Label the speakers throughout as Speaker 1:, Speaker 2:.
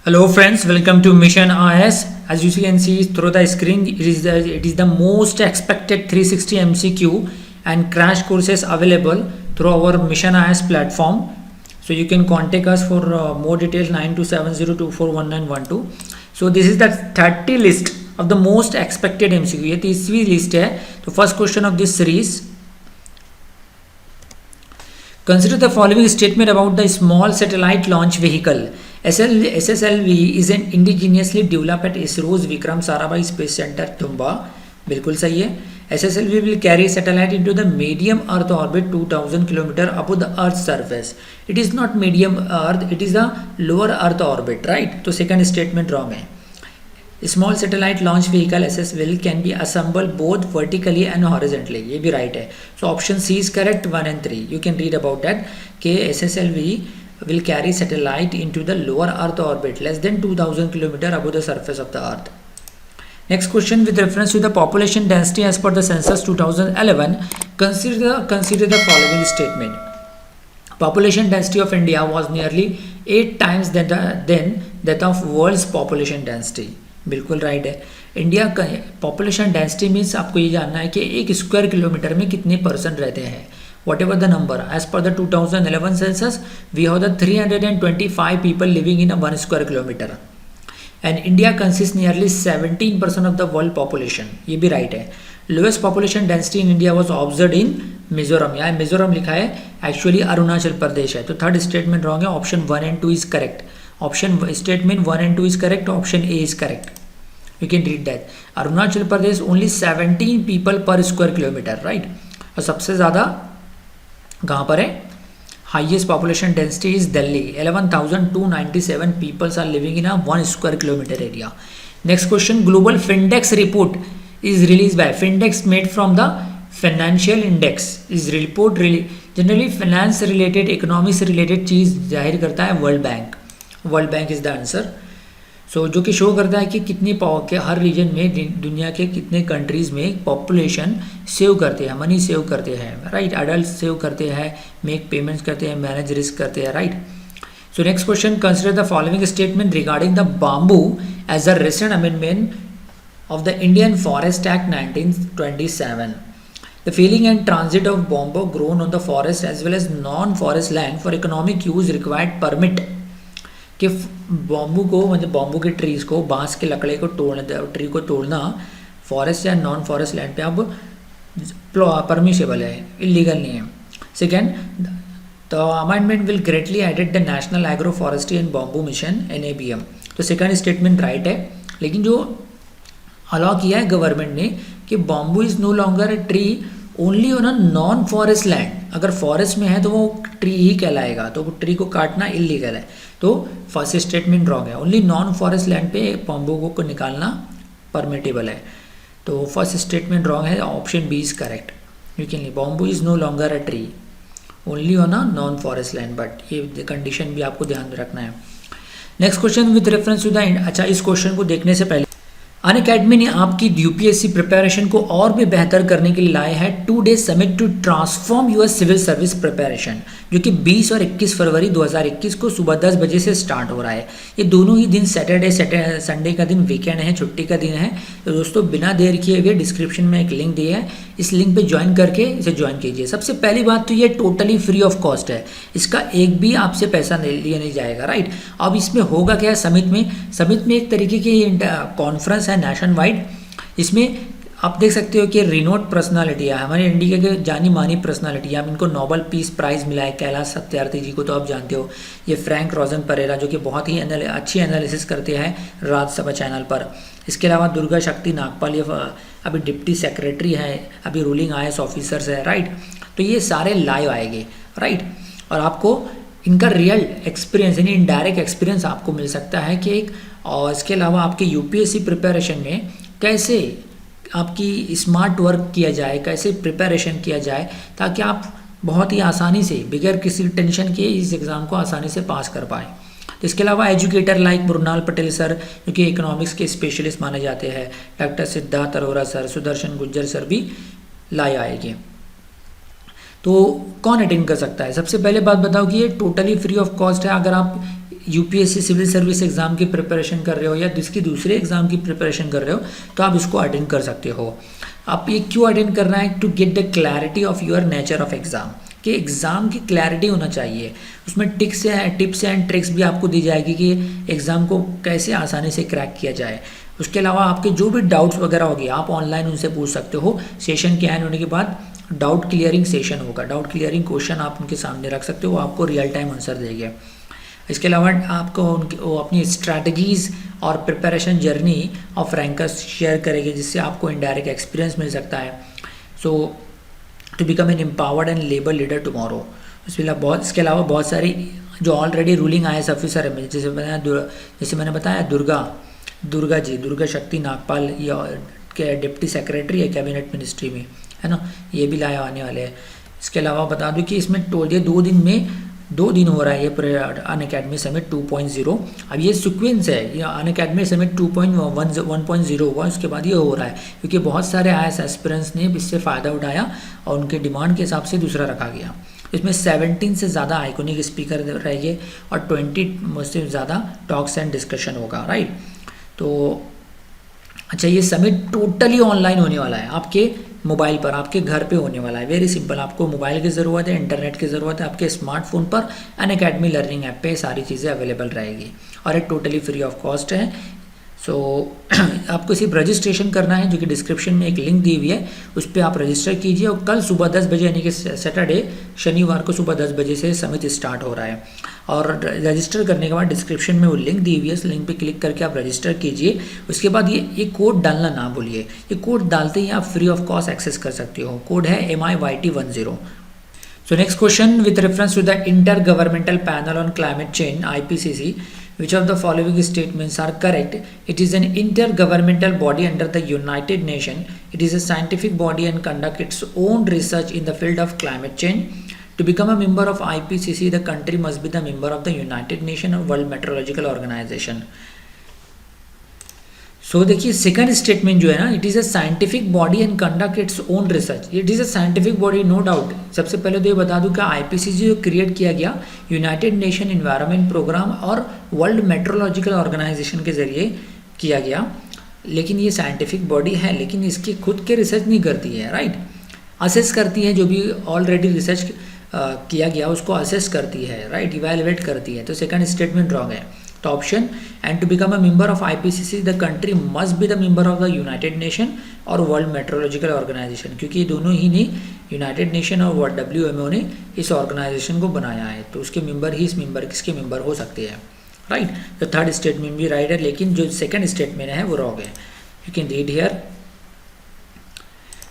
Speaker 1: Hello friends, welcome to Mission IS. As you can see through the screen, it is the most expected 360 MCQ and crash courses available through our Mission IS platform. So you can contact us for more details 9270241912. So this is the 30 list of the most expected MCQ. ये 30वीं list है. तो first question of this series. Consider the following statement about the small satellite launch vehicle. SSLV is an indigenously developed at ISRO's Vikram Sarabhai Space Center, Tumba. बिल्कुल सही है. SSLV will carry satellite into the medium Earth orbit 2000 km above the Earth's surface. It is not medium Earth, it is the lower Earth orbit, right? तो second statement wrong है. Small satellite launch vehicle SSLV can be assembled both vertically and horizontally. ये भी right है. So option C is correct. 1 and 3. You can read about that. कि SSLV will carry satellite into the lower Earth orbit less than 2000 km above the surface of the Earth. Next question with reference to the population density as per the census 2011. Consider the following statement. Population density of India was nearly 8 times than that of world's population density. बिल्कुल right है. India का population density means आपको ये जानना है कि एक square kilometre में कितने पर्सन रहते हैं. Whatever the number as per the 2011 census we have the 325 people living in 1 square kilometre and India consist nearly 17% of the world population. ये भी राइट है. Lowest population density in India was observe in Mizoram. यहाँ मिजोरम लिखा है, actually Arunachal Pradesh है. तो third statement wrong है. Option 1 and 2 इज करेक्ट. Option statement 1 and 2 is correct. Option A is correct. You can read that. Arunachal Pradesh only 17 people per square kilometer, right? और सबसे ज़्यादा कहाँ पर है? Highest population density is Delhi. 11,297 people are living in a 1 square kilometer area. Next question. Global Findex report is released by Findex made from the Financial Index. is report generally finance related, economics related चीज़ जाहिर करता है world bank. World bank is the answer. So जो कि show करता है कि कितनी के हर रीजन में दुनिया के कितने कंट्रीज़ में पॉपुलेशन सेव करते हैं, मनी सेव करते हैं, राइट. अडल्ट सेव करते हैं, मेक पेमेंट्स करते हैं, मैनेज रिस्क करते हैं, right. So next question. Consider the following statement regarding the bamboo as a recent amendment of the Indian forest act 1927. The filling and transit of bamboo grown on the forest as well as non-forest land for economic use required permit. कि bamboo को मतलब bamboo के trees को, बांस के लकड़े को तोड़ना, ट्री को तोड़ना फॉरेस्ट या नॉन फॉरेस्ट लैंड पे अब परमिशेबल है, इलीगल नहीं है. Second, the amendment will greatly aided the national agro forestry and bamboo mission NABM. तो सेकेंड स्टेटमेंट राइट है. लेकिन जो अलाउ किया है गवर्नमेंट ने कि bamboo is no longer a tree only on a non forest land. अगर forest में है तो वो ट्री ही कहलाएगा, तो वो ट्री को काटना इलीगल है. तो फर्स्ट स्टेटमेंट रॉन्ग है. ओनली नॉन फॉरेस्ट लैंड पे बॉम्बू को निकालना परमिटेबल है. तो फर्स्ट स्टेटमेंट रॉन्ग है. Option B is correct. You can bamboo is no longer a tree only on a non forest land. But ये condition भी आपको ध्यान में रखना है. Next question with reference to the. अच्छा, इस क्वेश्चन को देखने से पहले अनअकैडमी ने आपकी UPSC प्रिपरेशन को और भी बेहतर करने के लिए लाए हैं 2 day summit to transform your civil service preparation, जो कि 20 और 21 फरवरी 2021 को सुबह 10 बजे से स्टार्ट हो रहा है. ये दोनों ही दिन सैटरडे संडे का दिन वीकेंड है, छुट्टी का दिन है. तो दोस्तों बिना देर किए हुए डिस्क्रिप्शन में एक लिंक दिया है, इस लिंक पे ज्वाइन करके इसे ज्वाइन कीजिए. सबसे पहली बात तो ये टोटली फ्री ऑफ कॉस्ट है. इसका एक भी आपसे पैसा लिया नहीं जाएगा, राइट. अब इसमें होगा क्या समिट में एक तरीके की कॉन्फ्रेंस नेशन वाइड. इसमें आप देख सकते हो कि रिनोट पर्सनालिटी है, हमारे इंडिया के जानी मानी पर्सनालिटी है. अब इनको नोबेल पीस प्राइज़ मिला है. कैलाश सत्यार्थी जी को तो आप जानते हो. ये फ्रैंक रोजन परेरा जो कि बहुत ही अच्छी एनालिसिस करते हैं राज्यसभा चैनल पर. इसके अलावा दुर्गा शक्ति नागपाल, ये अभी डिप्टी सेक्रेटरी है, अभी रूलिंग IAS ऑफिसर्स है, राइट. तो ये सारे लाइव आएंगे, राइट. और आपको इनका रियल एक्सपीरियंस यानी इनडायरेक्ट एक्सपीरियंस आपको मिल सकता है कि एक. और इसके अलावा आपके UPSC प्रिपरेशन में कैसे आपकी स्मार्ट वर्क किया जाए, कैसे प्रिपरेशन किया जाए, ताकि आप बहुत ही आसानी से बगैर किसी टेंशन के इस एग्ज़ाम को आसानी से पास कर पाएँ. तो इसके अलावा educator like Mrinal Patel sir जो कि इकोनॉमिक्स के स्पेशलिस्ट माने जाते हैं, doctor Siddharth Arora sir, Sudarshan Gujjar sir भी लाए आएंगे. तो कौन अटेंड कर सकता है? सबसे पहले बात बताओ कि ये टोटली फ्री ऑफ कॉस्ट है. अगर आप यूपीएससी सिविल सर्विस एग्ज़ाम की प्रिपरेशन कर रहे हो या किसी दूसरे एग्ज़ाम की प्रिपरेशन कर रहे हो तो आप इसको अटेंड कर सकते हो। आप ये क्यों अटेंड करना है? To get the clarity of your nature of exam, कि एग्ज़ाम की क्लैरिटी होना चाहिए। उसमें टिप्स एंड ट्रिक्स भी आपको दी जाएगी कि एग्ज़ाम को कैसे आसानी से क्रैक किया जाए। उसके अलावा आपके जो भी डाउट्स वगैरह होगी आप ऑनलाइन उनसे पूछ सकते हो। सेशन के एंड होने के बाद डाउट क्लियरिंग सेशन होगा, डाउट क्लियरिंग क्वेश्चन आप उनके सामने रख सकते हो, वो आपको रियल टाइम आंसर देंगे। इसके अलावा आपको उनके वो अपनी स्ट्रैटेजीज़ और preparation journey of rankers share करेंगे, जिससे आपको इनडायरेक्ट एक्सपीरियंस मिल सकता है। So to become an empowered and labour leader tomorrow. इसके अलावा बहुत सारी जो ऑलरेडी रूलिंग IAS ऑफिसर है, जैसे मैंने बताया दुर्गा शक्ति नागपाल या के डिप्टी सेक्रेटरी है कैबिनेट मिनिस्ट्री में, है ना, ये भी लाया आने वाले हैं। इसके अलावा बता दूं कि इसमें ये 2 दिन हो रहा है ये अनअकैडमी समिट 2.0। अब ये सीक्वेंस है, ये अनअकैडमी समिट 2.1.0 हुआ, उसके बाद ये हो रहा है क्योंकि बहुत सारे IAS एस्पिरेंट्स ने इससे फ़ायदा उठाया और उनके डिमांड के हिसाब से दूसरा रखा गया। इसमें 17 से ज़्यादा आइकॉनिक स्पीकर रहेंगे और 20 से ज़्यादा टॉक्स एंड डिस्कशन होगा, राइट। तो अच्छा, ये समिट टोटली ऑनलाइन होने वाला है, आपके मोबाइल पर, आपके घर पे होने वाला है। वेरी सिंपल, आपको मोबाइल की ज़रूरत है, इंटरनेट की ज़रूरत है, आपके स्मार्टफोन पर अनअकैडमी लर्निंग ऐप पे सारी चीज़ें अवेलेबल रहेगी और ये टोटली फ्री ऑफ कॉस्ट है। सो आपको सिर्फ रजिस्ट्रेशन करना है, जो कि डिस्क्रिप्शन में एक लिंक दी हुई है, उस पर आप रजिस्टर कीजिए और कल सुबह 10 बजे यानी कि सैटरडे शनिवार को सुबह 10 बजे से समिट स्टार्ट हो रहा है। और रजिस्टर करने के बाद डिस्क्रिप्शन में वो लिंक दी हुई है, उस लिंक पे क्लिक करके आप रजिस्टर कीजिए। उसके बाद ये कोड डालना ना भूलिए, ये कोड डालते ही आप फ्री ऑफ कॉस्ट एक्सेस कर सकते हो। कोड है MIYT10। So next question, with reference to the Intergovernmental Panel on Climate Change IPCC, which of the following statements are correct? It is an intergovernmental body under the United Nations. It is a scientific body and conduct its own research in the field of climate change. To become a member of IPCC, the country must be the member of the United Nations or World Meteorological Organization. सो देखिए second statement जो है ना, it is a scientific body and conduct its own research. It is a scientific body, no doubt. सबसे पहले तो ये बता दूं कि IPCC जो क्रिएट किया गया यूनाइटेड नेशन इन्वायरमेंट प्रोग्राम और वर्ल्ड मेट्रोलॉजिकल ऑर्गेनाइजेशन के जरिए किया गया, लेकिन ये साइंटिफिक बॉडी है, लेकिन इसकी खुद के रिसर्च नहीं करती है, राइट। असेस करती है, जो भी ऑलरेडी रिसर्च किया गया उसको असेस करती है, राइट, इवेलुएट करती है। तो सेकंड स्टेटमेंट रॉन्ग है। तो option, and to become a member of IPCC the country must be the member of the united nation और वर्ल्ड मेट्रोलॉजिकल ऑर्गेनाइजेशन, क्योंकि ये दोनों ही ने यूनाइटेड नेशन और वर्ल्ड WMO ने इस ऑर्गेनाइजेशन को बनाया है, तो उसके मेंबर ही किसके मेंबर हो सकते हैं, राइट। तो थर्ड स्टेटमेंट भी राइट है, लेकिन जो सेकंड स्टेटमेंट है वो रॉन्ग है। You can read here.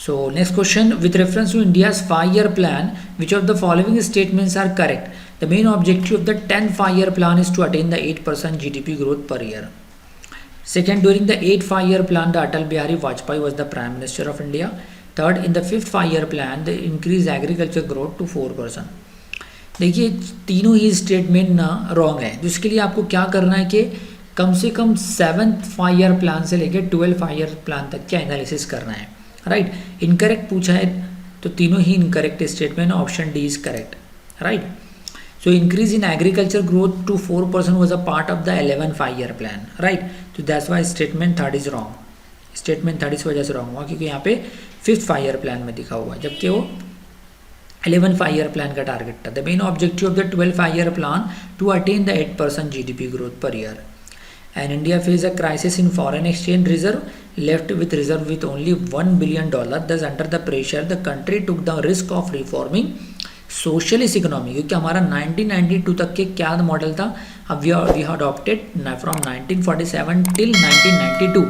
Speaker 1: So next question, with reference to India's 5-year plan, which of the following statements are correct? The main objective of the 10th 5-year plan is to attain the 8% GDP growth per year. Second, during the 8th 5-year plan, the Atal Bihari Vajpayee was the Prime Minister of India. Third, in the 5th 5-year plan, the increased agriculture growth to 4%. देखिए तीनों ही statement ना wrong है, जिसके लिए आपको क्या करना है कि कम से कम 7th 5-year प्लान से लेकर 12th 5-year प्लान तक का एनालिसिस करना है, राइट। इनकरेक्ट पूछा है तो तीनों ही incorrect statement, option D is correct, right. So increase in agriculture growth to 4% was a part of the 11th 5-year plan, right. तो that's why statement third is wrong. Statement third इस वजह से wrong हुआ क्योंकि यहाँ पे 5th 5-year plan में दिखा हुआ है, जबकि वो 11th 5-year प्लान का टारगेट था। The main objective of the 12th 5-year plan to attain the 8% GDP growth per year. And India faced a crisis in foreign exchange reserve, left with reserve with only $1 billion. Thus, under the pressure, the country took the risk of reforming socialist economy. क्योंकि हमारा 1992 तक के क्या model था, अब we adopted from 1947 till 1992.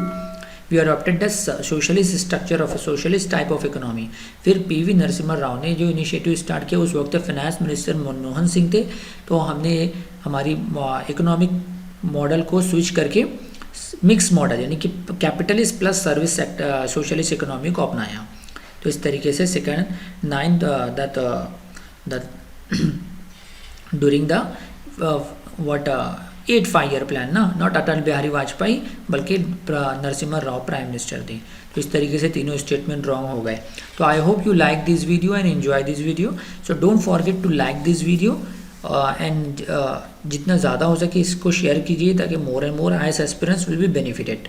Speaker 1: We adopted the socialist structure of a socialist type of economy. फिर PV Narasimha Rao ने जो इनिशिएटिव स्टार्ट किया, उस वक्त फाइनेंस मिनिस्टर मनमोहन सिंह थे, तो हमने हमारी इकोनॉमिक मॉडल को स्विच करके मिक्स मॉडल यानी कि capitalist plus service sector socialist economy को अपनाया। तो इस तरीके से second 9th during the 8th 5-year plan ना, नॉट अटल बिहारी वाजपेयी बल्कि नरसिम्हा राव प्राइम मिनिस्टर थे। तो इस तरीके से तीनों स्टेटमेंट रॉन्ग हो गए। तो I hope you like this video and enjoy this video. So don't forget to like this video and जितना ज़्यादा हो सके इसको शेयर कीजिए ताकि more and more IAS aspirants will be benefited.